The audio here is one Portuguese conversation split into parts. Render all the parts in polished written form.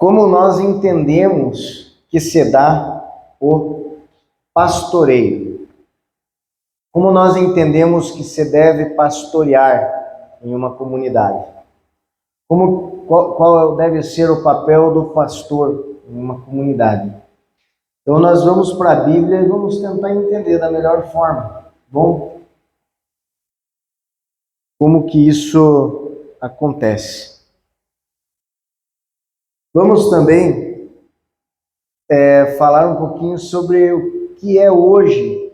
como nós entendemos que se dá o pastoreio. Como nós entendemos que se deve pastorear em uma comunidade. Qual deve ser o papel do pastor em uma comunidade. Então nós vamos para a Bíblia e vamos tentar entender da melhor forma. Bom, como que isso acontece? Vamos também falar um pouquinho sobre o que é hoje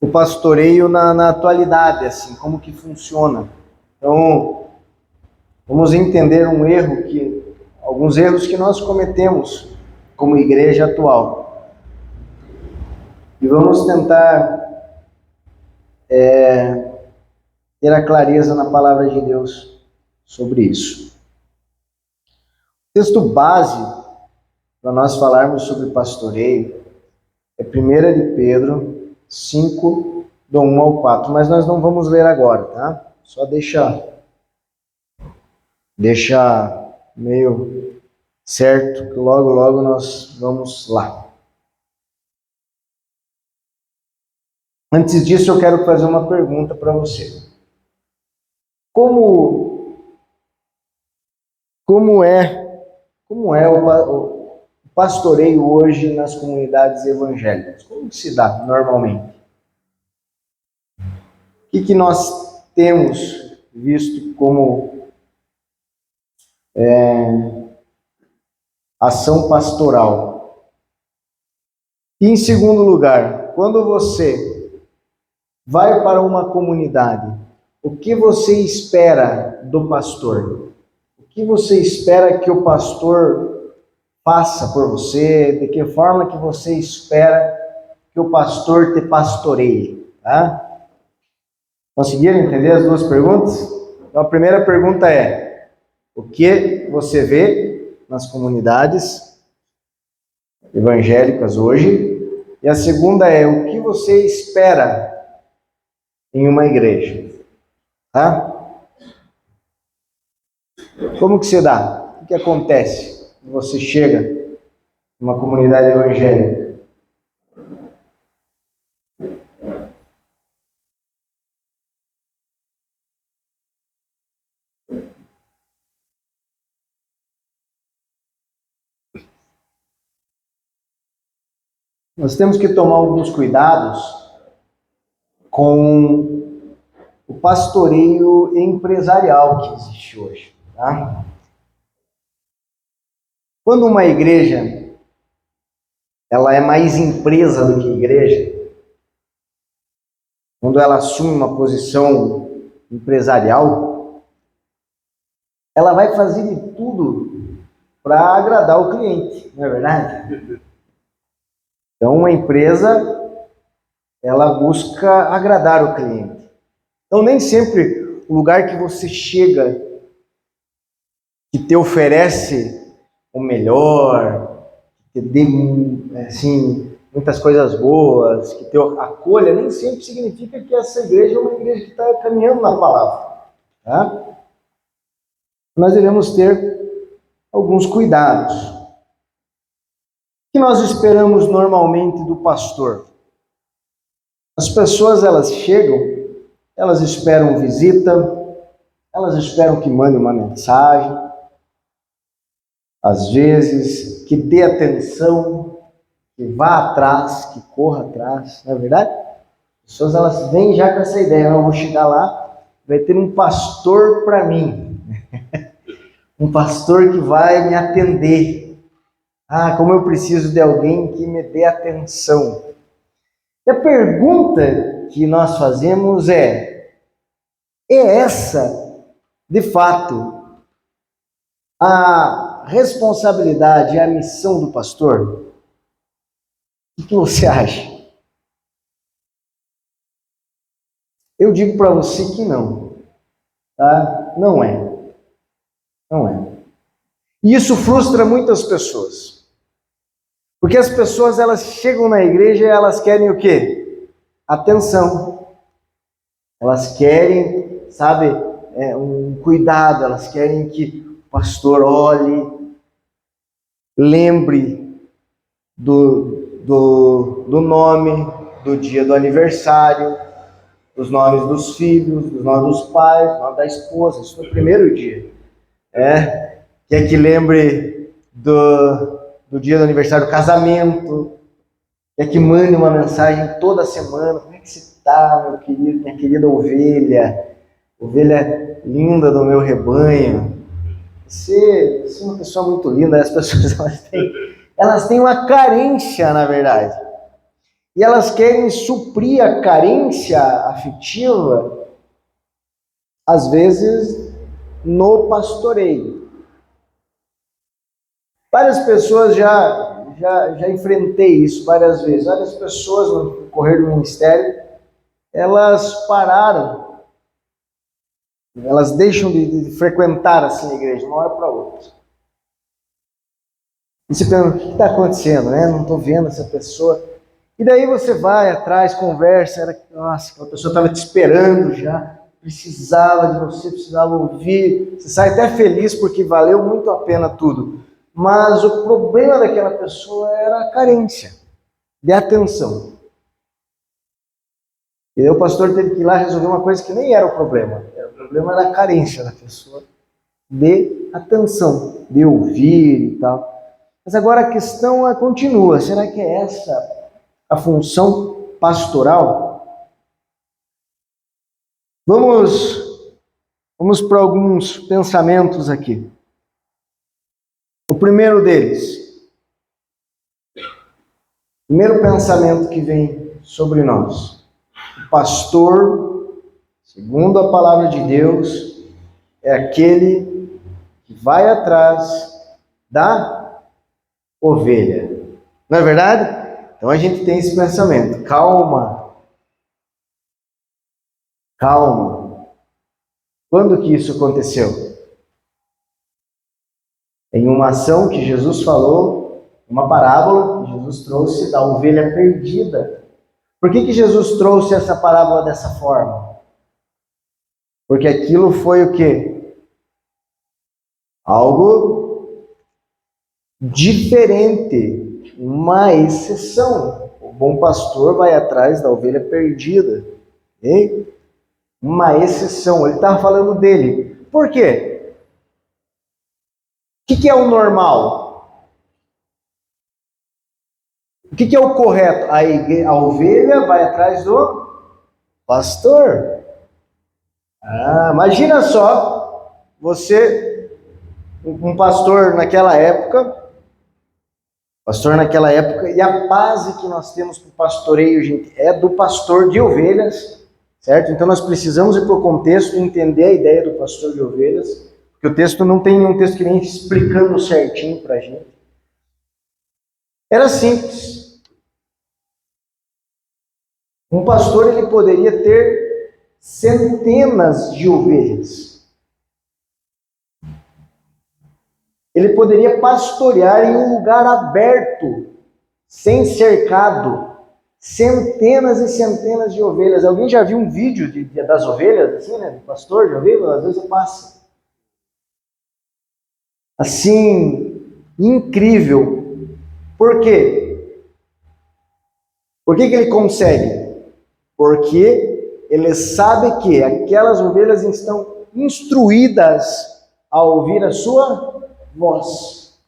o pastoreio na atualidade, assim, como que funciona. Então, vamos entender alguns erros que nós cometemos como igreja atual. E vamos tentar ter a clareza na palavra de Deus sobre isso. O texto base para nós falarmos sobre pastoreio é 1 de Pedro 5, do 1 ao 4, mas nós não vamos ler agora, tá? Só deixa meio certo que logo nós vamos lá. Antes disso, eu quero fazer uma pergunta para você. Como é o pastoreio hoje nas comunidades evangélicas? Como se dá normalmente? O que nós temos visto como ação pastoral? E em segundo lugar, quando você vai para uma comunidade, o que você espera do pastor? O que você espera que o pastor faça por você? De que forma que você espera que o pastor te pastoreie? Tá? Conseguiram entender as duas perguntas? Então a primeira pergunta é: o que você vê nas comunidades evangélicas hoje? E a segunda é: o que você espera em uma igreja? Tá? Como que se dá? O que acontece quando você chega em uma comunidade evangélica? Nós temos que tomar alguns cuidados com o pastoreio empresarial que existe hoje. Tá? Quando uma igreja ela é mais empresa do que igreja, quando ela assume uma posição empresarial, ela vai fazer de tudo para agradar o cliente, não é verdade? Então, uma empresa, ela busca agradar o cliente. Então, nem sempre o lugar que você chega, que te oferece o melhor, que te dê, assim, muitas coisas boas, que te acolha, nem sempre significa que essa igreja é uma igreja que está caminhando na palavra. Tá? Nós devemos ter alguns cuidados. O que nós esperamos normalmente do pastor? As pessoas, elas chegam, elas esperam visita, elas esperam que mande uma mensagem, às vezes que dê atenção, que vá atrás, que corra atrás, não é verdade? As pessoas, elas vêm já com essa ideia: eu vou chegar lá, vai ter um pastor para mim, um pastor que vai me atender. Ah, como eu preciso de alguém que me dê atenção. E a pergunta que nós fazemos é essa, de fato, a responsabilidade, a missão do pastor? O que você acha? Eu digo para você que não. Tá? Não é. Não é. E isso frustra muitas pessoas. Porque as pessoas, elas chegam na igreja e elas querem o quê? Atenção. Elas querem, sabe, um cuidado, elas querem que o pastor olhe, lembre do nome, do dia do aniversário, dos nomes dos filhos, dos nomes dos pais, do nome da esposa, isso no primeiro dia. Quer que lembre do dia do aniversário do casamento, quer que mande uma mensagem toda semana, como é que você está, meu querido, minha querida ovelha linda do meu rebanho. Você é uma pessoa muito linda. As pessoas elas têm uma carência, na verdade. E elas querem suprir a carência afetiva, às vezes, no pastoreio. Várias pessoas já enfrentei isso várias vezes. Várias pessoas no correr do ministério, elas pararam, elas deixam de frequentar assim a igreja de uma hora para outra. E você pensa, o que está acontecendo, né? Não estou vendo essa pessoa. E daí você vai atrás, conversa, nossa, aquela pessoa estava te esperando já, precisava de você, precisava ouvir. Você sai até feliz porque valeu muito a pena tudo. Mas o problema daquela pessoa era a carência de atenção. E aí o pastor teve que ir lá resolver uma coisa que nem era o problema. O problema era a carência da pessoa de atenção, de ouvir e tal. Mas agora a questão continua. Será que é essa a função pastoral? Vamos para alguns pensamentos aqui. O primeiro deles, o primeiro pensamento que vem sobre nós. O pastor, segundo a palavra de Deus, é aquele que vai atrás da ovelha. Não é verdade? Então a gente tem esse pensamento. Calma. Quando que isso aconteceu? Em uma ação que Jesus falou, uma parábola que Jesus trouxe da ovelha perdida. Por que Jesus trouxe essa parábola dessa forma? Porque aquilo foi o quê? Algo diferente, uma exceção. O bom pastor vai atrás da ovelha perdida. Okay? Uma exceção. Ele estava falando dele. Por quê? O que é o normal? O que é o correto? A ovelha vai atrás do pastor. Imagina só, você, um pastor naquela época, e a base que nós temos para o pastoreio, gente, é do pastor de ovelhas, certo? Então nós precisamos ir para o contexto e entender a ideia do pastor de ovelhas. Porque o texto não tem um texto que vem explicando certinho para a gente. Era simples. Um pastor ele poderia ter centenas de ovelhas. Ele poderia pastorear em um lugar aberto, sem cercado, centenas e centenas de ovelhas. Alguém já viu um vídeo das ovelhas, assim, né? Do pastor, já viu? Às vezes eu passo. Assim, incrível. Por quê? Por que ele consegue? Porque ele sabe que aquelas ovelhas estão instruídas a ouvir a sua voz.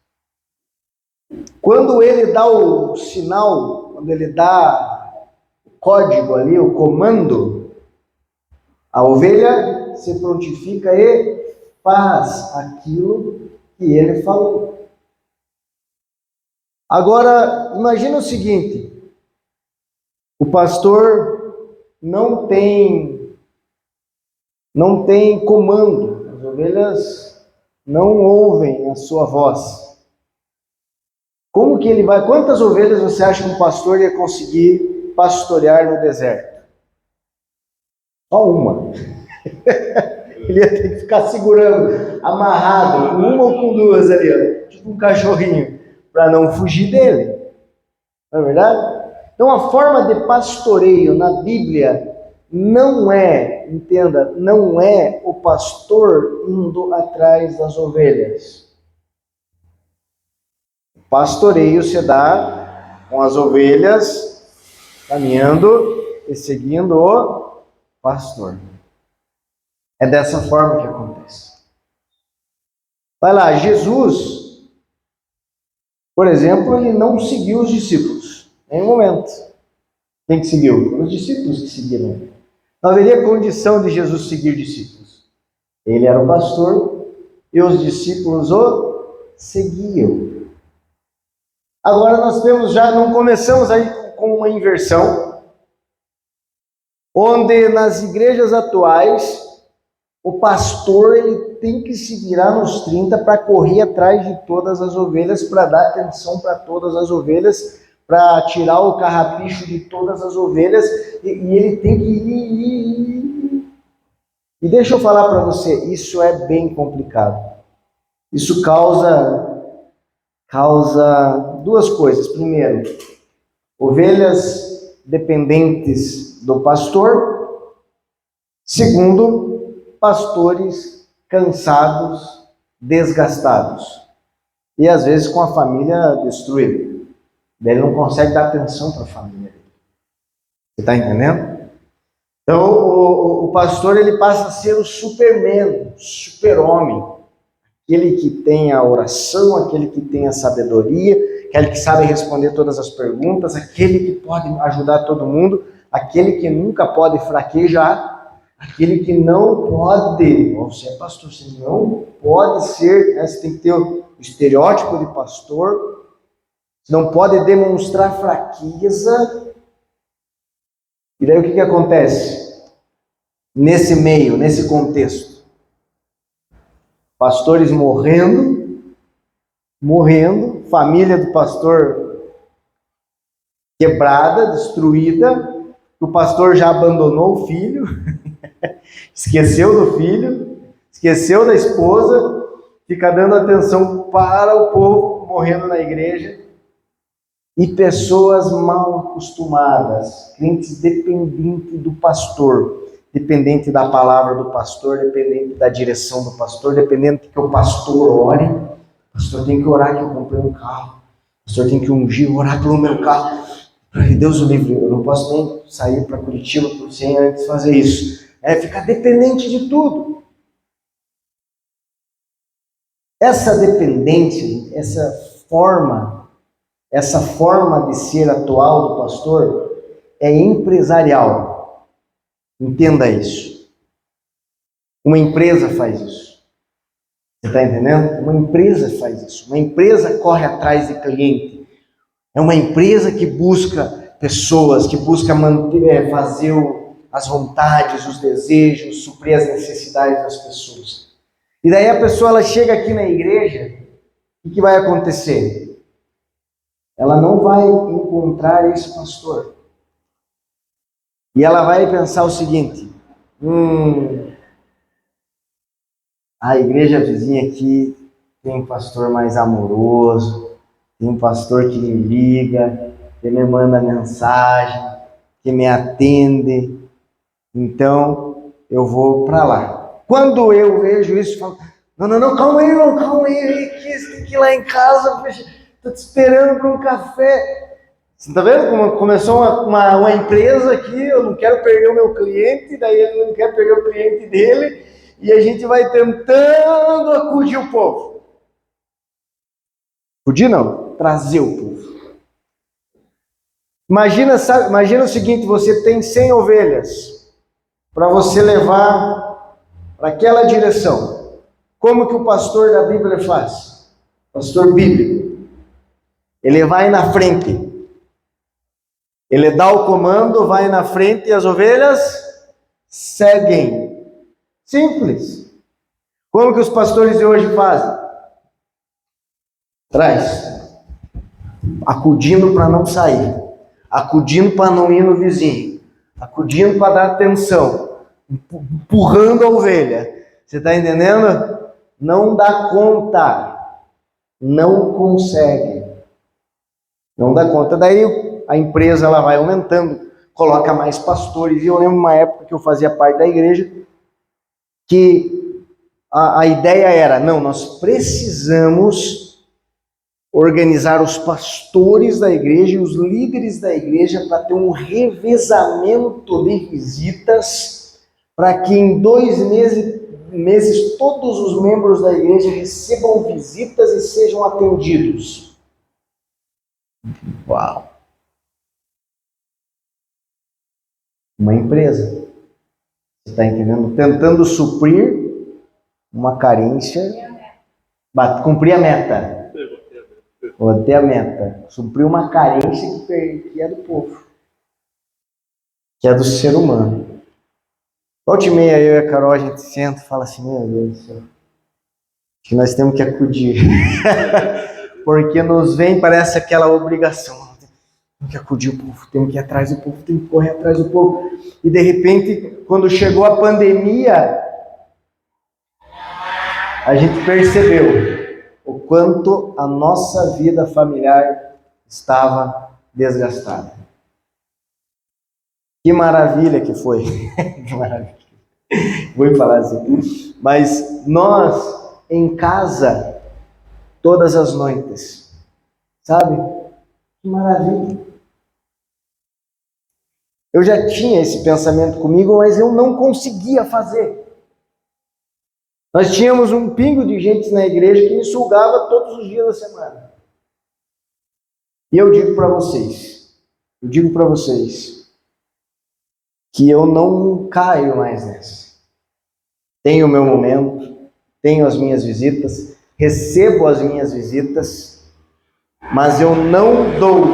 Quando ele dá o sinal, quando ele dá o código ali, o comando, a ovelha se prontifica e faz aquilo que ele falou. Agora, imagina o seguinte: o pastor não tem comando, as ovelhas não ouvem a sua voz. Como que ele vai? Quantas ovelhas você acha que um pastor ia conseguir pastorear no deserto? Só uma. Ele ia ter que ficar segurando, amarrado, uma ou com duas ali, ó, tipo um cachorrinho, para não fugir dele. Não é verdade? Então a forma de pastoreio na Bíblia não é, entenda, não é o pastor indo atrás das ovelhas. O pastoreio se dá com as ovelhas caminhando e seguindo o pastor. É dessa forma que acontece. Vai lá, Jesus, por exemplo, ele não seguiu os discípulos em nenhum momento. Quem que seguiu? Os discípulos que seguiram. Não haveria condição de Jesus seguir discípulos. Ele era o pastor e os discípulos o seguiam. Agora nós temos já, não começamos aí com uma inversão, onde nas igrejas atuais o pastor ele tem que se virar nos 30 para correr atrás de todas as ovelhas, para dar atenção para todas as ovelhas, para tirar o carrapicho de todas as ovelhas, e ele tem que ir. E deixa eu falar para você, isso é bem complicado. Isso causa duas coisas. Primeiro, ovelhas dependentes do pastor. Segundo, pastores cansados, desgastados. E às vezes com a família destruída. Ele não consegue dar atenção para a família. Você está entendendo? Então o pastor ele passa a ser o superman, o super-homem. Aquele que tem a oração, aquele que tem a sabedoria, aquele que sabe responder todas as perguntas, aquele que pode ajudar todo mundo, aquele que nunca pode fraquejar, aquele que não pode, você é pastor, você não pode ser, né? Você tem que ter o estereótipo de pastor, você não pode demonstrar fraqueza. E daí o que acontece? Nesse meio, nesse contexto, pastores morrendo, família do pastor quebrada, destruída, o pastor já abandonou o filho, esqueceu do filho, esqueceu da esposa, fica dando atenção para o povo morrendo na igreja, e pessoas mal acostumadas, crentes dependentes do pastor, dependente da palavra do pastor, dependente da direção do pastor, dependente que o pastor ore. O pastor tem que orar que eu comprei um carro. O pastor tem que ungir, orar pelo meu carro. Deus o livre, eu não posso nem sair para Curitiba sem antes fazer isso. É ficar dependente de tudo. Essa dependência, essa forma de ser atual do pastor é empresarial. Entenda isso. Uma empresa faz isso. Você está entendendo? Uma empresa faz isso. Uma empresa corre atrás de cliente. É uma empresa que busca pessoas, que busca fazer as vontades, os desejos, suprir as necessidades das pessoas. E daí a pessoa ela chega aqui na igreja, o que vai acontecer? Ela não vai encontrar esse pastor. E ela vai pensar o seguinte, a igreja vizinha aqui tem um pastor mais amoroso, tem um pastor que me liga, que me manda mensagem, que me atende, então eu vou para lá. Quando eu vejo isso, eu falo, não, calma aí, irmão, calma aí, que tem que ir lá em casa, estou te esperando para um café. Você está vendo como começou uma empresa aqui, eu não quero perder o meu cliente, daí ele não quer perder o cliente dele, e a gente vai tentando acudir o povo. Acudir não, trazer o povo. Imagina o seguinte, você tem 100 ovelhas para você levar para aquela direção. Como que o pastor da Bíblia faz? Pastor bíblico. Ele vai na frente. Ele dá o comando, vai na frente e as ovelhas seguem. Simples. Como que os pastores de hoje fazem? Atrás. Acudindo para não sair. Acudindo para não ir no vizinho. Acudindo para dar atenção. Empurrando a ovelha. Você está entendendo? Não dá conta. Não consegue. Não dá conta. Daí a empresa ela vai aumentando, coloca mais pastores. E eu lembro uma época que eu fazia parte da igreja, que a ideia era, não, nós precisamos organizar os pastores da igreja e os líderes da igreja para ter um revezamento de visitas, para que em 2 meses todos os membros da igreja recebam visitas e sejam atendidos. Uau! Uma empresa, você está entendendo? Tentando suprir uma carência, cumprir a meta. Bater a meta. Suprir uma carência que é do povo, que é do ser humano. Volte e meia, eu e a Carol, a gente senta e fala assim, meu Deus do céu, que nós temos que acudir. Porque nos vem, parece aquela obrigação. Temos que acudir o povo, temos que ir atrás do povo, temos que correr atrás do povo. E de repente, quando chegou a pandemia, a gente percebeu o quanto a nossa vida familiar estava desgastada. Que maravilha que foi. Que maravilha. Vou falar assim. Mas nós, em casa, todas as noites, sabe? Que maravilha. Eu já tinha esse pensamento comigo, mas eu não conseguia fazer. Nós tínhamos um pingo de gente na igreja que me sugava todos os dias da semana. E eu digo para vocês, que eu não caio mais nessa. Tenho o meu momento, tenho as minhas visitas, recebo as minhas visitas, mas eu não dou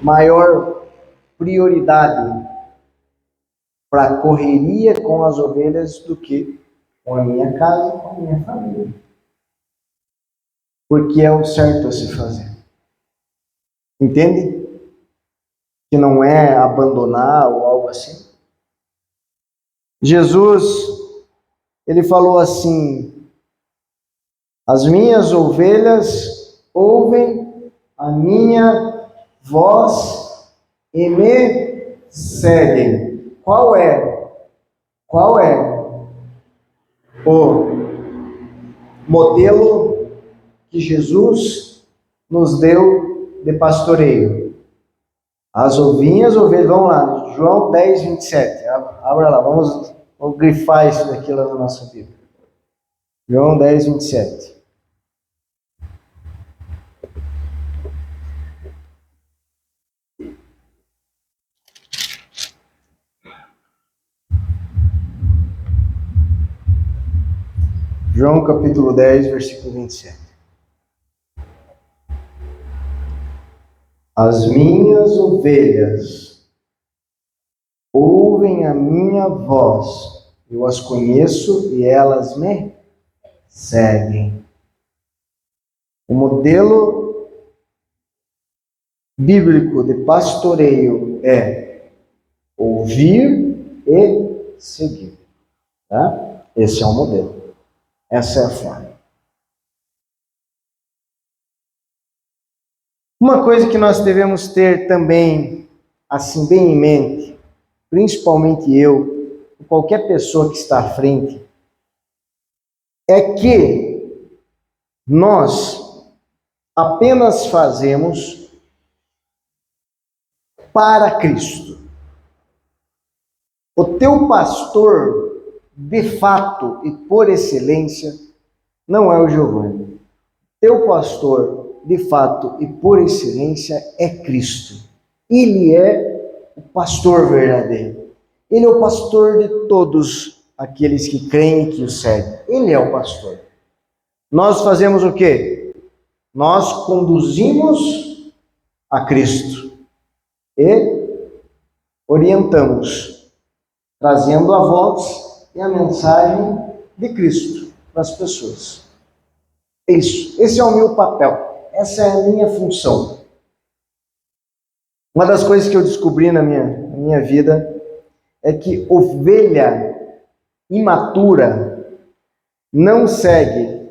maior prioridade para a correria com as ovelhas do que com a minha casa, com a minha família. Porque é o certo a se fazer. Entende? Que não é abandonar ou algo assim. Jesus, ele falou assim, as minhas ovelhas ouvem a minha voz e me seguem. Qual é o modelo que Jesus nos deu de pastoreio? As ovelhas, vamos lá, João 10, 27, abra lá, vamos grifar isso daqui lá na nossa Bíblia. João 10, 27. João capítulo 10, versículo 27. As minhas ovelhas ouvem a minha voz, eu as conheço e elas me seguem. O modelo bíblico de pastoreio é ouvir e seguir. Tá? Esse é o modelo. Essa é a forma. Uma coisa que nós devemos ter também, assim, bem em mente, principalmente eu, qualquer pessoa que está à frente, é que nós apenas fazemos para Cristo. O teu pastor, de fato e por excelência, não é o Giovanni. Teu pastor, de fato e por excelência, é Cristo. Ele é o pastor verdadeiro. Ele é o pastor de todos aqueles que creem e que o seguem. Ele é o pastor. Nós fazemos o quê? Nós conduzimos a Cristo e orientamos, trazendo a voz e a mensagem de Cristo para as pessoas. Isso, esse é o meu papel, essa é a minha função. Uma das coisas que eu descobri na minha vida é que ovelha imatura não segue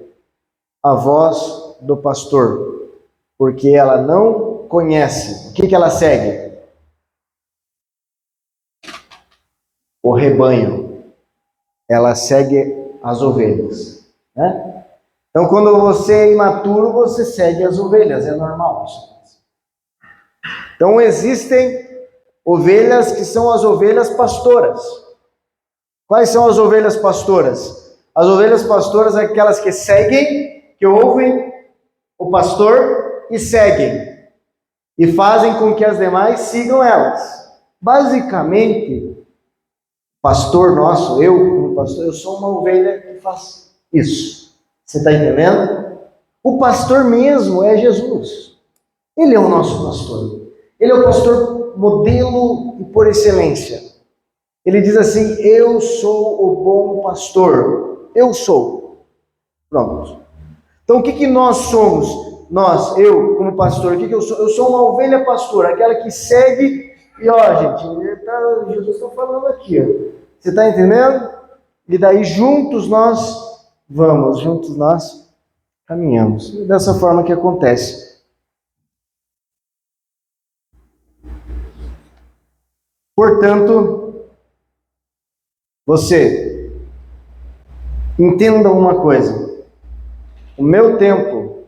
a voz do pastor, porque ela não conhece. O que ela segue? o rebanho, ela segue as ovelhas, né? Então, quando você é imaturo, você segue as ovelhas, é normal isso. Então, existem ovelhas que são as ovelhas pastoras. Quais são as ovelhas pastoras? As ovelhas pastoras são aquelas que seguem, que ouvem o pastor e seguem, e fazem com que as demais sigam elas. Basicamente, pastor nosso, eu como pastor, eu sou uma ovelha que faz isso. Você está entendendo? O pastor mesmo é Jesus. Ele é o nosso pastor. Ele é o pastor modelo e por excelência. Ele diz assim: eu sou o bom pastor. Eu sou. Pronto. Então o que nós somos? Eu como pastor, o que eu sou? Eu sou uma ovelha pastora, aquela que segue. E ó, gente, Jesus está falando aqui, ó. Você está entendendo? E daí juntos nós vamos, juntos nós caminhamos. E dessa forma que acontece. Portanto, você entenda uma coisa. O meu tempo,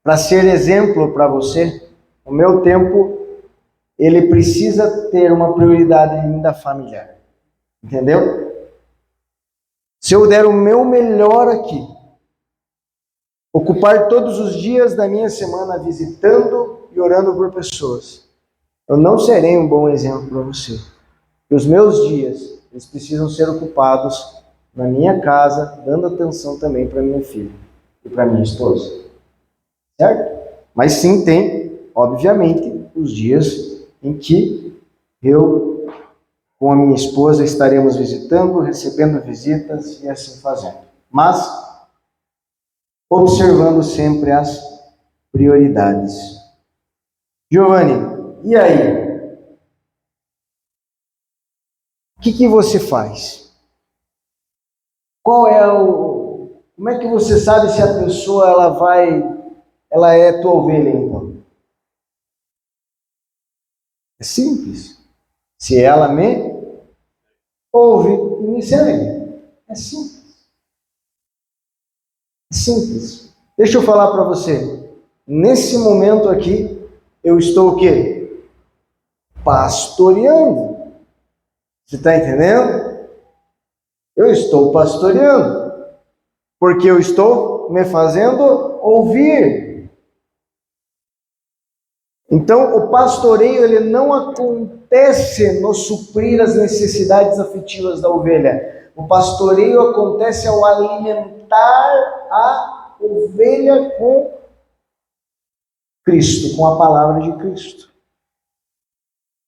para ser exemplo para você, o meu tempo, ele precisa ter uma prioridade ainda familiar. Entendeu? Se eu der o meu melhor aqui, ocupar todos os dias da minha semana visitando e orando por pessoas, eu não serei um bom exemplo para você. E os meus dias, eles precisam ser ocupados na minha casa, dando atenção também para minha filha e para minha esposa. Certo? Mas sim, tem, obviamente, os dias em que eu, com a minha esposa, estaremos visitando, recebendo visitas e assim fazendo. Mas, observando sempre as prioridades. Giovanni, e aí? O que você faz? Como é que você sabe se a pessoa ela é tua ovelha então? É simples. Se ela me ouve e me segue. É simples. É simples. Deixa eu falar para você. Nesse momento aqui, eu estou o quê? Pastoreando. Você está entendendo? Eu estou pastoreando. Porque eu estou me fazendo ouvir. Então, o pastoreio ele não acontece no suprir as necessidades afetivas da ovelha. O pastoreio acontece ao alimentar a ovelha com Cristo, com a palavra de Cristo.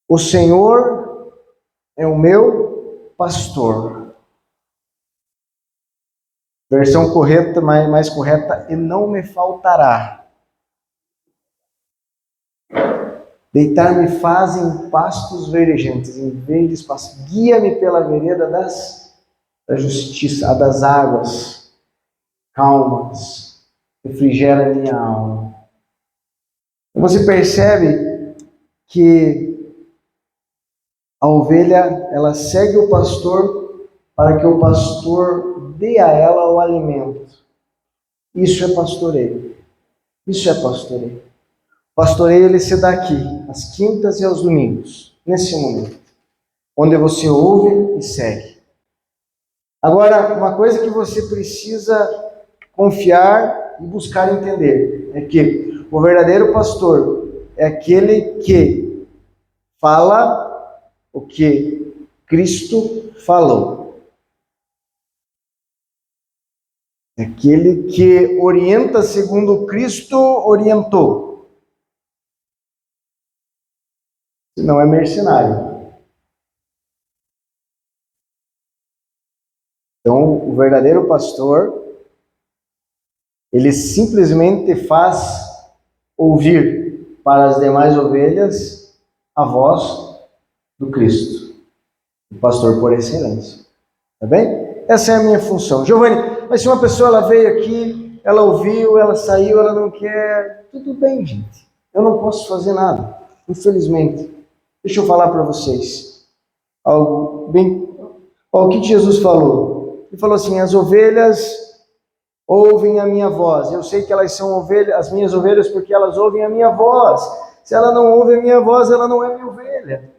O Senhor é o meu pastor. Versão correta, mais correta, e não me faltará. Deitar-me faz em pastos verdejantes, em verdes pastos. Guia-me pela vereda da justiça, a das águas calmas. Refrigera minha alma. Você percebe que a ovelha, ela segue o pastor para que o pastor dê a ela o alimento. Isso é pastoreio. Isso é pastoreio. Pastoreio ele se dá aqui, às quintas e aos domingos, nesse momento, onde você ouve e segue. Agora, uma coisa que você precisa confiar e buscar entender é que o verdadeiro pastor é aquele que fala o que Cristo falou. É aquele que orienta segundo Cristo orientou. Não é mercenário. Então, o verdadeiro pastor, ele simplesmente faz ouvir para as demais ovelhas a voz do Cristo, o pastor por excelência. Tá bem? Essa é a minha função. Giovanni, mas se uma pessoa ela veio aqui, ela ouviu, ela saiu, ela não quer, tudo bem, gente. Eu não posso fazer nada, infelizmente. Deixa eu falar para vocês algo bem. O que Jesus falou? Ele falou assim: as ovelhas ouvem a minha voz. Eu sei que elas são ovelhas, as minhas ovelhas, porque elas ouvem a minha voz. Se ela não ouve a minha voz, ela não é minha ovelha.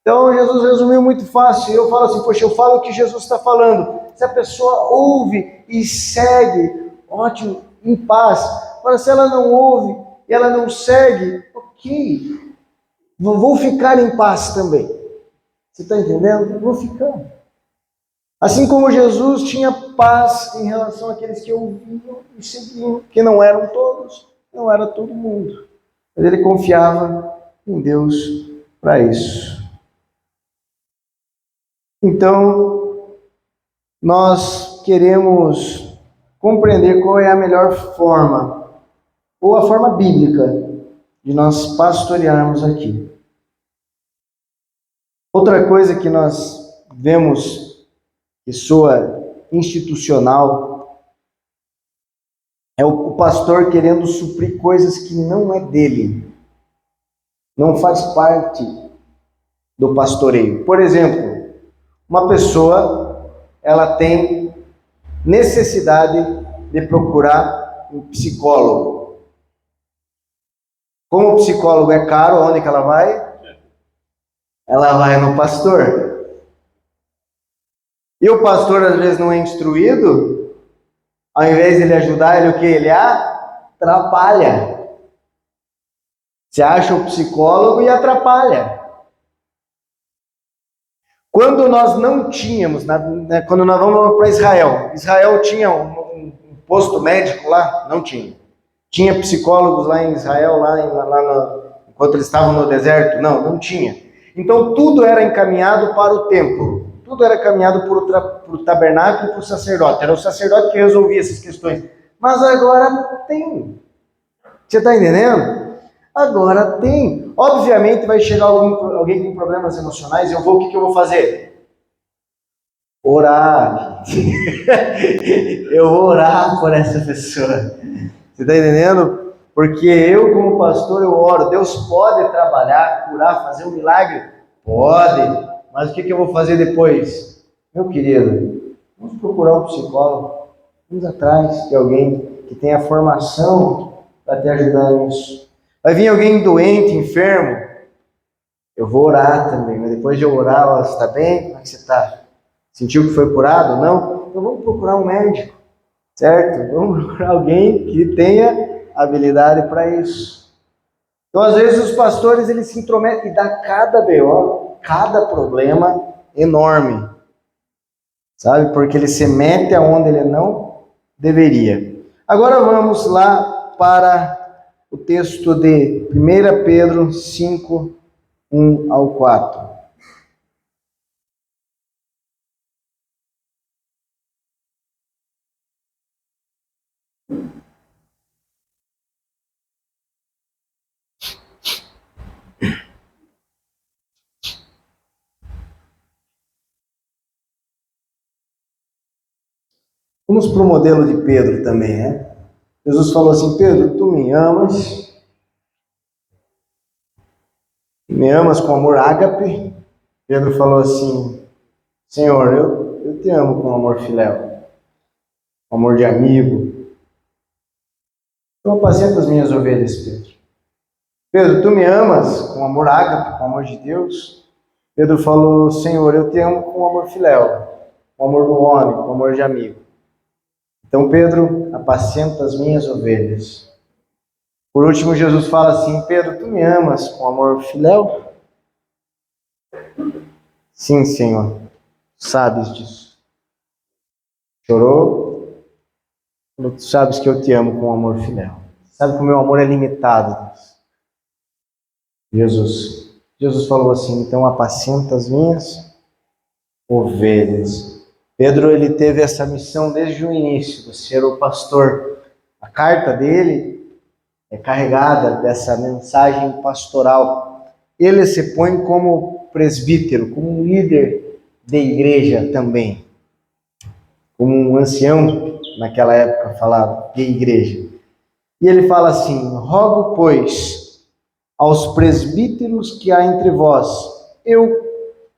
Então Jesus resumiu muito fácil. Eu falo assim: poxa, eu falo o que Jesus está falando. Se a pessoa ouve e segue, ótimo, em paz. Agora, se ela não ouve e ela não segue, ok, vou ficar em paz também. Você está entendendo? Eu vou ficar. Assim como Jesus tinha paz em relação àqueles que ouviam e seguiam, que não eram todos, não era todo mundo. Mas ele confiava em Deus para isso. Então, nós queremos compreender qual é a melhor forma, ou a forma bíblica, de nós pastorearmos aqui. Outra coisa que nós vemos que soa institucional é o pastor querendo suprir coisas que não é dele, não faz parte do pastoreio. Por exemplo, uma pessoa, ela tem necessidade de procurar um psicólogo. Como o psicólogo é caro, onde que ela vai? Ela vai no pastor. E o pastor às vezes não é instruído, ao invés de ele ajudar, ele o que? Ele atrapalha. Você acha o psicólogo e atrapalha. Quando nós não tínhamos, quando nós vamos para Israel, Israel tinha um posto médico lá? Não tinha. Tinha psicólogos lá em Israel, enquanto eles estavam no deserto? Não tinha. Então tudo era encaminhado para o templo. Tudo era caminhado para o tabernáculo e para o sacerdote. Era o sacerdote que resolvia essas questões. Mas agora tem. Você está entendendo? Agora tem. Obviamente vai chegar alguém com problemas emocionais e o que eu vou fazer? Orar. Eu vou orar por essa pessoa. Você está entendendo? Porque eu, como pastor, eu oro. Deus pode trabalhar, curar, fazer um milagre? Pode. Mas o que eu vou fazer depois? Meu querido, vamos procurar um psicólogo. Vamos atrás de alguém que tenha formação para te ajudar nisso. Vai vir alguém doente, enfermo? Eu vou orar também. Mas depois de eu orar, você está bem? Como é que você está? Sentiu que foi curado? Não? Então vamos procurar um médico. Certo? Vamos procurar alguém que tenha habilidade para isso. Então, às vezes, os pastores eles se intrometem e dá cada BO, cada problema enorme. Sabe? Porque ele se mete aonde ele não deveria. Agora vamos lá para o texto de 1 Pedro 5, 1 ao 4. Vamos para o modelo de Pedro também, né? Jesus falou assim: Pedro, tu me amas com amor ágape. Pedro falou assim: Senhor, eu te amo com amor filéu, com amor de amigo. Então apacenta as minhas ovelhas, Pedro. Pedro, tu me amas com amor ágape, com amor de Deus? Pedro falou: Senhor, eu te amo com amor filéu, com amor do homem, com amor de amigo. Então Pedro, apacenta as minhas ovelhas. Por último, Jesus fala assim: Pedro, tu me amas com amor filéu? Sim, Senhor, sabes disso. Chorou? Tu sabes que eu te amo com amor filéu. Sabe que o meu amor é limitado. Jesus falou assim: então apacenta as minhas ovelhas. Pedro ele teve essa missão desde o início, de ser o pastor. A carta dele é carregada dessa mensagem pastoral. Ele se põe como presbítero, como um líder de igreja também, como um ancião naquela época falava de igreja. E ele fala assim: rogo, pois, aos presbíteros que há entre vós, eu,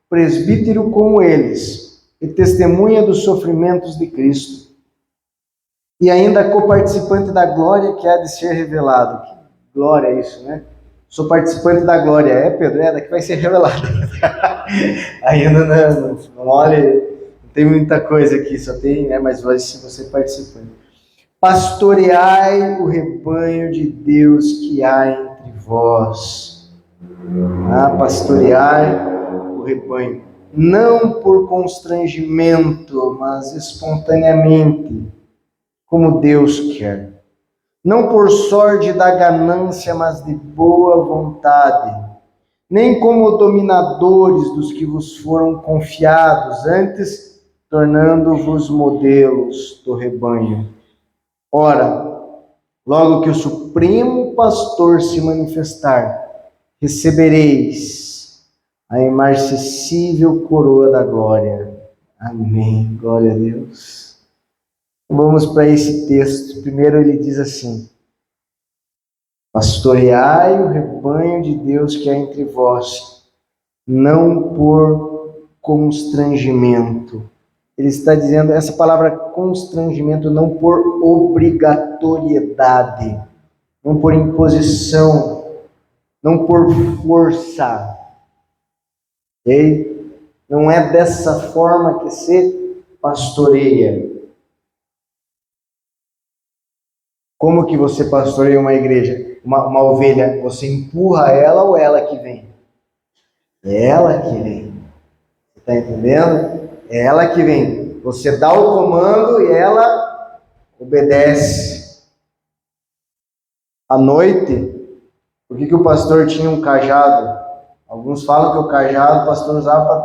presbítero como eles, e testemunha dos sofrimentos de Cristo, e ainda coparticipante da glória que há de ser revelado. Que glória é isso, né? Sou participante da glória. É, Pedro? É, daqui vai ser revelado. Ainda não olhe, não tem muita coisa aqui, só tem, né? Mas vai ser você participante. Pastoreai o rebanho de Deus que há entre vós. Pastoreai o rebanho. Não por constrangimento, mas espontaneamente, como Deus quer. Não por sorte da ganância, mas de boa vontade. Nem como dominadores dos que vos foram confiados, antes tornando-vos modelos do rebanho. Ora, logo que o Supremo Pastor se manifestar, recebereis a imarcessível coroa da glória. Amém. Glória a Deus. Vamos para esse texto. Primeiro ele diz assim: pastoreai o rebanho de Deus que há entre vós, não por constrangimento. Ele está dizendo essa palavra constrangimento, não por obrigatoriedade, não por imposição, não por força. Okay? Não é dessa forma que se pastoreia. Como que você pastoreia uma igreja, uma ovelha? Você empurra ela ou ela que vem? É ela que vem. Você está entendendo? É ela que vem. Você dá o comando e ela obedece. À noite, por que o pastor tinha um cajado? Alguns falam que o cajado o pastor usava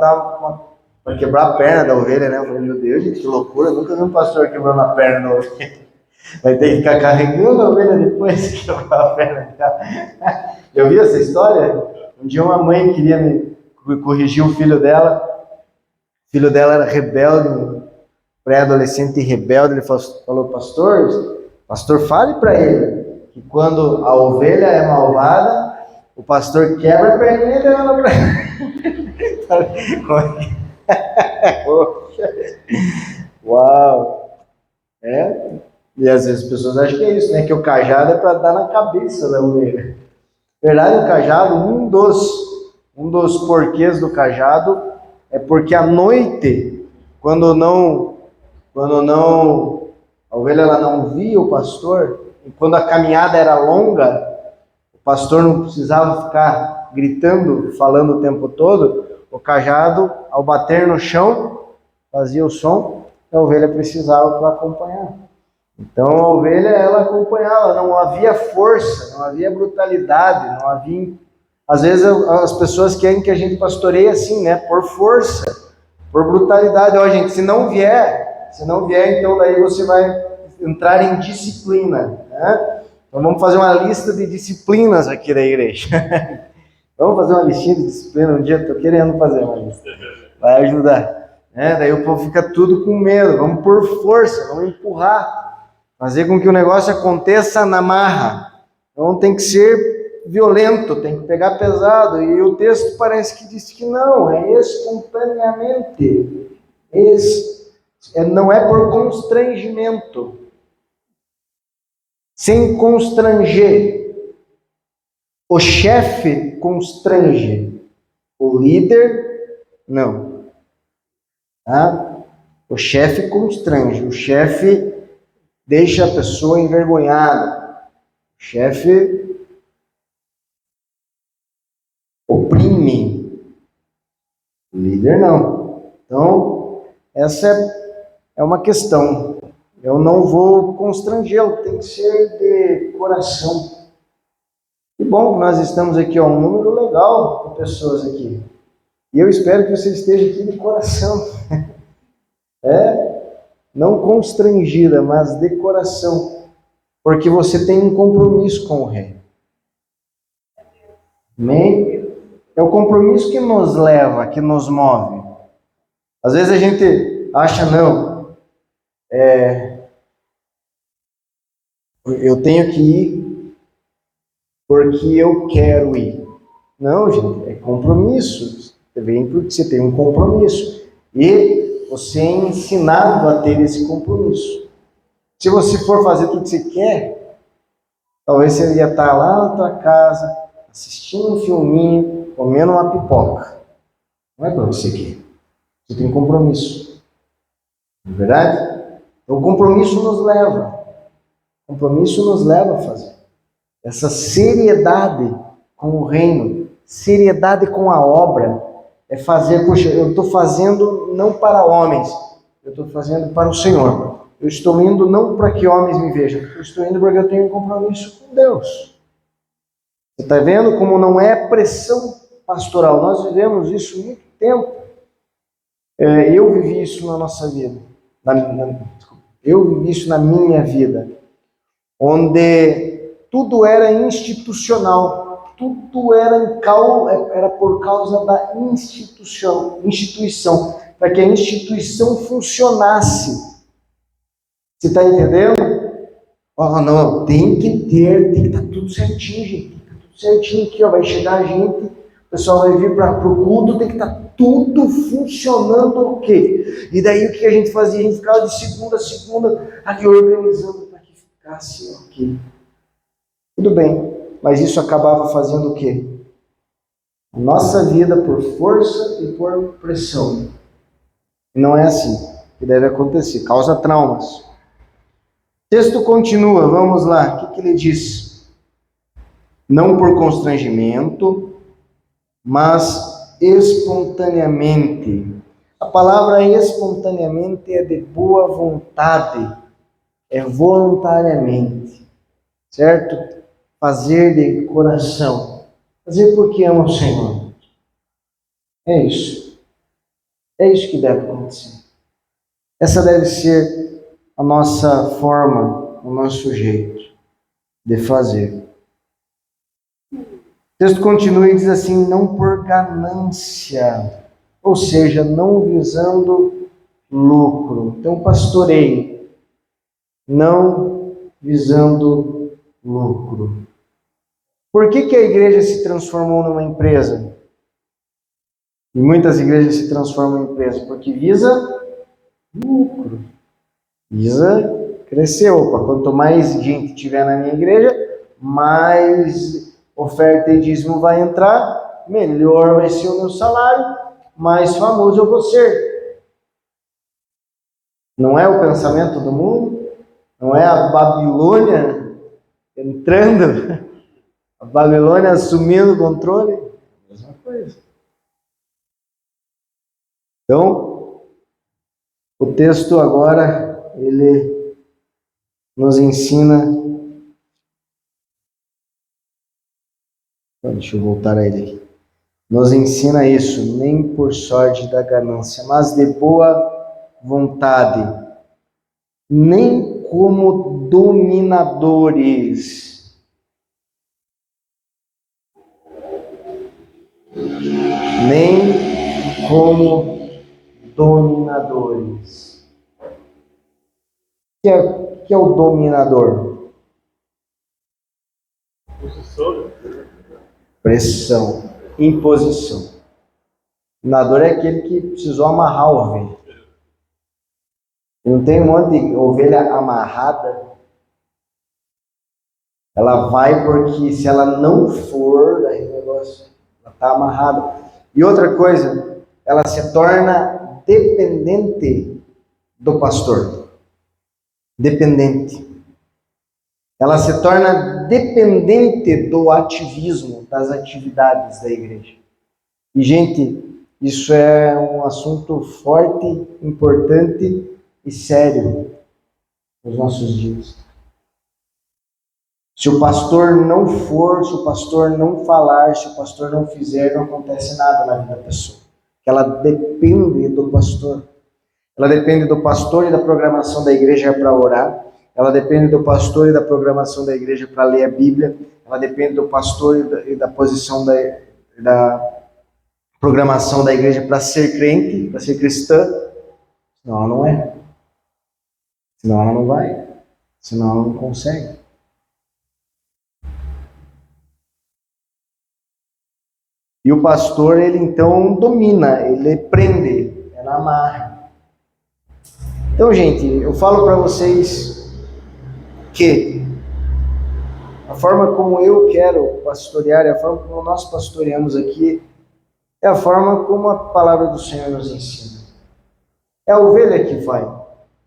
para quebrar a perna da ovelha, né? Eu falei, meu Deus, gente, que loucura. Eu nunca vi um pastor quebrando a perna da ovelha. Vai ter que ficar carregando a ovelha depois que quebrar a perna. Eu vi essa história? Um dia uma mãe queria me corrigir o filho dela. O filho dela era rebelde, pré-adolescente rebelde. Ele falou, pastor, fale para ele que quando a ovelha é malvada, o pastor quebra a perninha dela para Uau! E às vezes as pessoas acham que é isso, né? Que o cajado é para dar na cabeça da ovelha. Na verdade, o cajado, um dos porquês do cajado é porque à noite, quando a ovelha ela não via o pastor, e quando a caminhada era longa, o pastor não precisava ficar gritando, falando o tempo todo. O cajado, ao bater no chão, fazia o som que a ovelha precisava para acompanhar. Então a ovelha ela acompanhava, não havia força, não havia brutalidade, não havia. Às vezes as pessoas querem que a gente pastoreie assim, né? Por força, por brutalidade. Ó, gente, se não vier, então daí você vai entrar em disciplina, né? Então vamos fazer uma lista de disciplinas aqui da igreja. Vamos fazer uma listinha de disciplina um dia, estou querendo fazer uma lista. Vai ajudar. Daí o povo fica tudo com medo. Vamos por força, vamos empurrar. Fazer com que o negócio aconteça na marra. Então tem que ser violento, tem que pegar pesado. E o texto parece que diz que não, é espontaneamente. Não é por constrangimento. Sem constranger. O chefe constrange, o líder não. Tá? O chefe constrange, o chefe deixa a pessoa envergonhada, o chefe oprime, o líder não. Então, essa é uma questão. Eu não vou constrangê-lo, tem que ser de coração. Que bom que nós estamos aqui, um número legal de pessoas aqui. E eu espero que você esteja aqui de coração. Não constrangida, mas de coração. Porque você tem um compromisso com o Rei. Amém? É o compromisso que nos leva, que nos move. Às vezes a gente acha, não, eu tenho que ir porque eu quero ir. Não, gente, é compromisso. Você vem porque você tem um compromisso. E você é ensinado a ter esse compromisso. Se você for fazer tudo que você quer, talvez você ia estar lá na tua casa, assistindo um filminho, comendo uma pipoca. Não é para você quer. Você tem compromisso. Não é verdade? Então, o compromisso nos leva. O compromisso nos leva a fazer. Essa seriedade com o reino, seriedade com a obra, é fazer, poxa, eu estou fazendo não para homens, eu estou fazendo para o Senhor. Eu estou indo não para que homens me vejam, eu estou indo porque eu tenho um compromisso com Deus. Você está vendo como não é pressão pastoral? Nós vivemos isso há muito tempo. Eu vivi isso na nossa vida. Eu vivi isso na minha vida. Onde tudo era institucional. Tudo era por causa da instituição. Para que a instituição funcionasse. Você está entendendo? Oh, não, tem que estar tudo certinho, gente. Tem que estar tudo certinho aqui, ó. Vai chegar a gente, o pessoal vai vir para o culto, tem que estar tudo funcionando o quê? E daí o que a gente fazia? A gente ficava de segunda a segunda aqui organizando para que ficasse ok. Tudo bem, mas isso acabava fazendo o quê? A nossa vida por força e por pressão. E não é assim que deve acontecer, causa traumas. O texto continua, vamos lá, o que ele diz? Não por constrangimento, mas espontaneamente. A palavra espontaneamente é de boa vontade, é voluntariamente, certo? Fazer de coração, fazer porque ama o Senhor. É isso que deve acontecer. Essa deve ser a nossa forma, o nosso jeito de fazer. O texto continua e diz assim, não por ganância, ou seja, não visando lucro. Então, pastoreio, não visando lucro. Por que a igreja se transformou numa empresa? E muitas igrejas se transformam em empresa porque visa lucro. Visa crescer. Opa, quanto mais gente tiver na minha igreja, mais oferta e dízimo vai entrar, melhor vai ser o meu salário, mais famoso eu vou ser. Não é o pensamento do mundo? Não é a Babilônia entrando? A Babilônia assumindo o controle? Mesma coisa. Então, o texto agora, ele nos ensina. Deixa eu voltar a ele aqui. Nos ensina isso, nem por sorte da ganância, mas de boa vontade, nem como dominadores. Nem como dominadores. O que é o dominador? Pressão, imposição. Dominador é aquele que precisou amarrar a ovelha. Não tem um monte de ovelha amarrada. Ela vai porque se ela não for, daí o negócio, ela está amarrada. E outra coisa, ela se torna dependente do pastor. Dependente. Ela se torna dependente do ativismo, das atividades da igreja. E, gente, isso é um assunto forte, importante e sério nos nossos dias. Se o pastor não for, se o pastor não falar, se o pastor não fizer, não acontece nada na vida da pessoa. Ela depende do pastor. Ela depende do pastor e da programação da igreja para orar. Ela depende do pastor e da programação da igreja para ler a Bíblia. Ela depende do pastor e da posição da programação da igreja para ser crente, para ser cristã. Senão ela não é. Senão ela não vai. Senão ela não consegue. E o pastor, ele então domina, ele prende, ela amarra. Então, gente, eu falo para vocês que a forma como eu quero pastorear, a forma como nós pastoreamos aqui, é a forma como a palavra do Senhor nos ensina. É a ovelha que vai,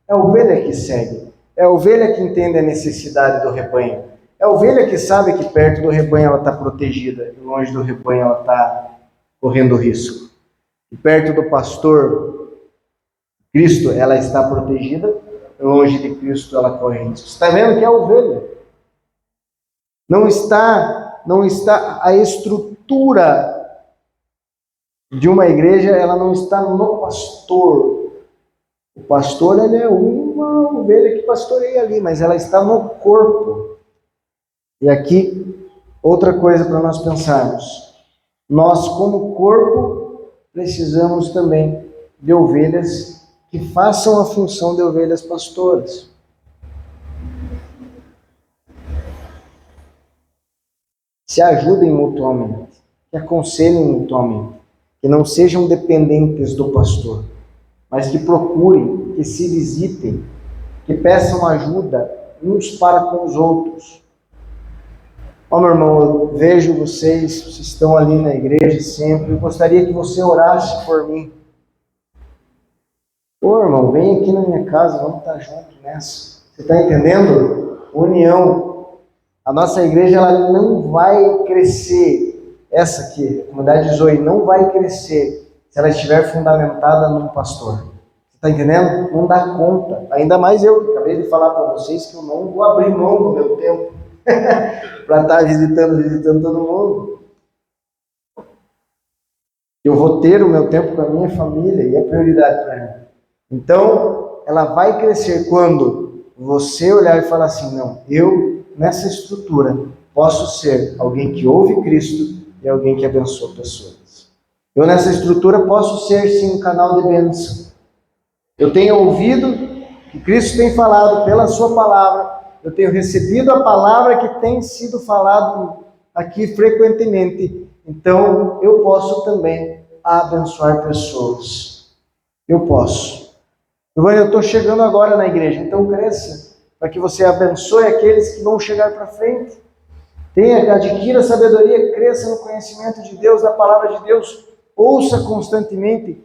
é a ovelha que segue, é a ovelha que entende a necessidade do rebanho, é a ovelha que sabe que perto do rebanho ela está protegida e longe do rebanho ela está correndo risco. E perto do pastor, Cristo, ela está protegida, longe de Cristo ela corre risco. Você está vendo que é a ovelha? Não está a estrutura de uma igreja, ela não está no pastor. O pastor, ele é uma ovelha que pastoreia ali, mas ela está no corpo. E aqui, outra coisa para nós pensarmos. Nós, como corpo, precisamos também de ovelhas que façam a função de ovelhas pastoras. Se ajudem mutuamente, que aconselhem mutuamente, que não sejam dependentes do pastor, mas que procurem, que se visitem, que peçam ajuda uns para com os outros. Ó, meu irmão, eu vejo vocês estão ali na igreja sempre, eu gostaria que você orasse por mim. Ô, irmão, vem aqui na minha casa, vamos estar juntos nessa. Você está entendendo? União. A nossa igreja ela não vai crescer, essa aqui, a comunidade de Zoe, não vai crescer se ela estiver fundamentada num pastor. Você está entendendo? Não dá conta. Ainda mais eu, acabei de falar para vocês que eu não vou abrir mão do meu tempo para estar visitando todo mundo. Eu vou ter o meu tempo com a minha família e é prioridade para mim. Então, ela vai crescer quando você olhar e falar assim, não, eu, nessa estrutura, posso ser alguém que ouve Cristo e alguém que abençoa pessoas. Eu, nessa estrutura, posso ser, sim, um canal de bênção. Eu tenho ouvido que Cristo tem falado pela sua palavra, eu tenho recebido a palavra que tem sido falado aqui frequentemente, então eu posso também abençoar pessoas. Eu posso. Giovanni, eu estou chegando agora na igreja, então cresça, para que você abençoe aqueles que vão chegar para frente. Adquira sabedoria, cresça no conhecimento de Deus, da palavra de Deus, ouça constantemente,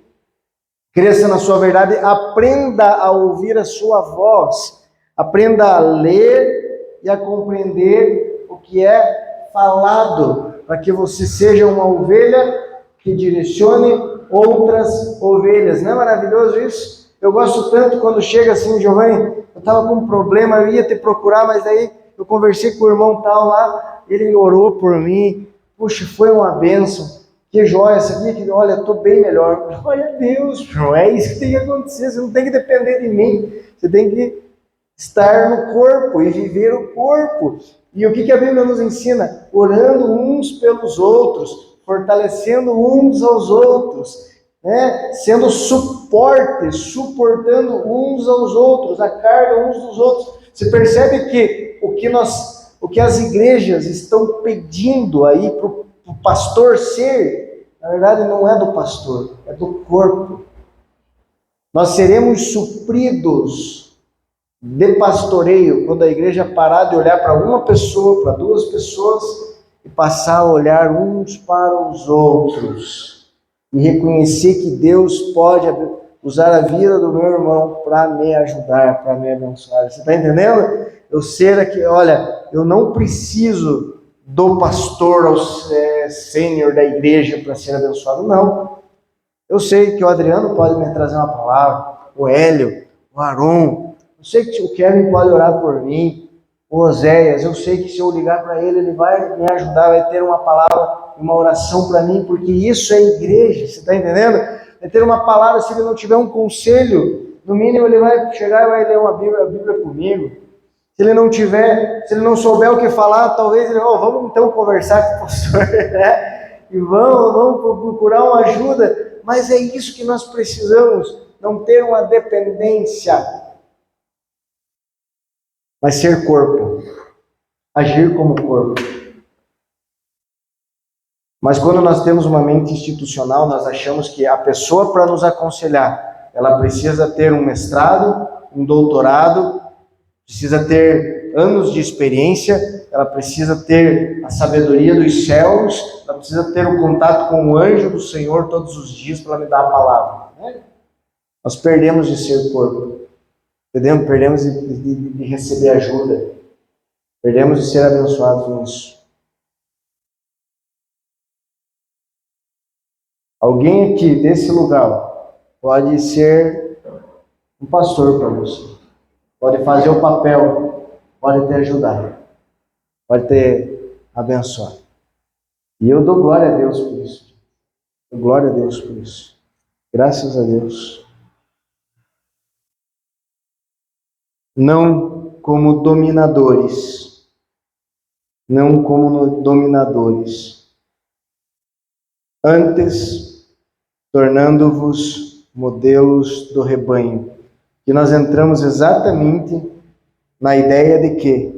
cresça na sua verdade, aprenda a ouvir a sua voz, aprenda a ler e a compreender o que é falado, para que você seja uma ovelha que direcione outras ovelhas. Não é maravilhoso isso? Eu gosto tanto quando chega assim, Giovanni, eu estava com um problema, eu ia te procurar, mas aí eu conversei com o irmão tal lá, ele orou por mim, puxa, foi uma bênção, que joia, sabia que, olha, eu estou bem melhor. Glória a Deus, não é isso que tem que acontecer, você não tem que depender de mim, você tem que estar no corpo e viver o corpo. E o que a Bíblia nos ensina? Orando uns pelos outros, fortalecendo uns aos outros, né? Sendo suporte, suportando uns aos outros, a carga uns dos outros. Você percebe que o que as igrejas estão pedindo aí para o pastor ser, na verdade não é do pastor, é do corpo. Nós seremos supridos de pastoreio quando a igreja parar de olhar para uma pessoa, para duas pessoas e passar a olhar uns para os outros e reconhecer que Deus pode usar a vida do meu irmão para me ajudar, para me abençoar. Você está entendendo? Eu ser aqui, olha, eu não preciso do pastor ou sênior da igreja para ser abençoado, não. Eu sei que o Adriano pode me trazer uma palavra, o Hélio, o Aron, eu sei que o Kevin pode orar por mim, o Oséias, eu sei que se eu ligar para ele vai me ajudar, vai ter uma palavra, uma oração para mim, porque isso é igreja, você está entendendo? Vai ter uma palavra, se ele não tiver um conselho, no mínimo ele vai chegar e vai ler a Bíblia comigo. Se ele não souber o que falar, talvez ele, vamos então conversar com o pastor, né? E vamos procurar uma ajuda, mas é isso que nós precisamos, não ter uma dependência, mas ser corpo, agir como corpo. Mas quando nós temos uma mente institucional, nós achamos que a pessoa para nos aconselhar, ela precisa ter um mestrado, um doutorado, precisa ter anos de experiência, ela precisa ter a sabedoria dos céus, ela precisa ter o contato com o anjo do Senhor todos os dias para me dar a palavra. Nós perdemos de ser corpo, perdemos de receber ajuda, perdemos de ser abençoados nisso. Alguém aqui desse lugar pode ser um pastor para você, pode fazer o papel, pode te ajudar, pode te abençoar. E eu dou glória a Deus por isso. Dou glória a Deus por isso. Graças a Deus. Não como dominadores. Não como dominadores. Antes, tornando-vos modelos do rebanho. Que nós entramos exatamente na ideia de quê?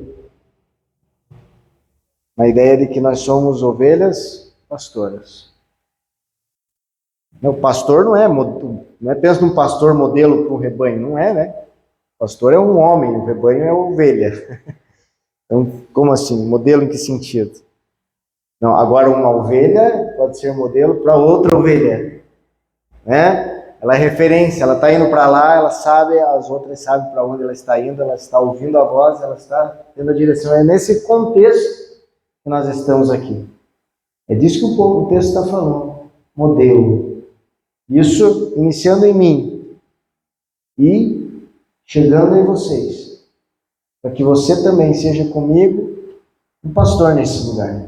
Na ideia de que nós somos ovelhas pastoras. O pastor não é pensa num pastor modelo para um rebanho, não é, né? O pastor é um homem, o rebanho é ovelha. Então, como assim? Modelo em que sentido? Não, agora uma ovelha pode ser modelo para outra ovelha, né? Ela é referência, ela está indo para lá, ela sabe, as outras sabem para onde ela está indo, ela está ouvindo a voz, ela está tendo a direção. É nesse contexto que nós estamos aqui. É disso que o texto está falando. Modelo. Isso iniciando em mim e chegando em vocês. Para que você também seja comigo um pastor nesse lugar.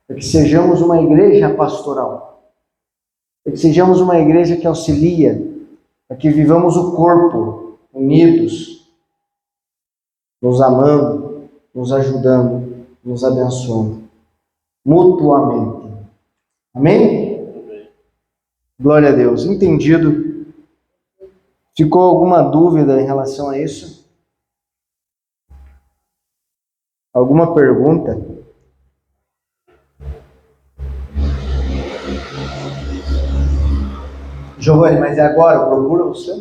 Para que sejamos uma igreja pastoral. Para que sejamos uma igreja que auxilia. Para que vivamos o corpo unidos, nos amando, nos ajudando, nos abençoando, mutuamente. Amém? Glória a Deus. Entendido? Ficou alguma dúvida em relação a isso? Alguma pergunta? Giovanni, mas é agora? Procura você?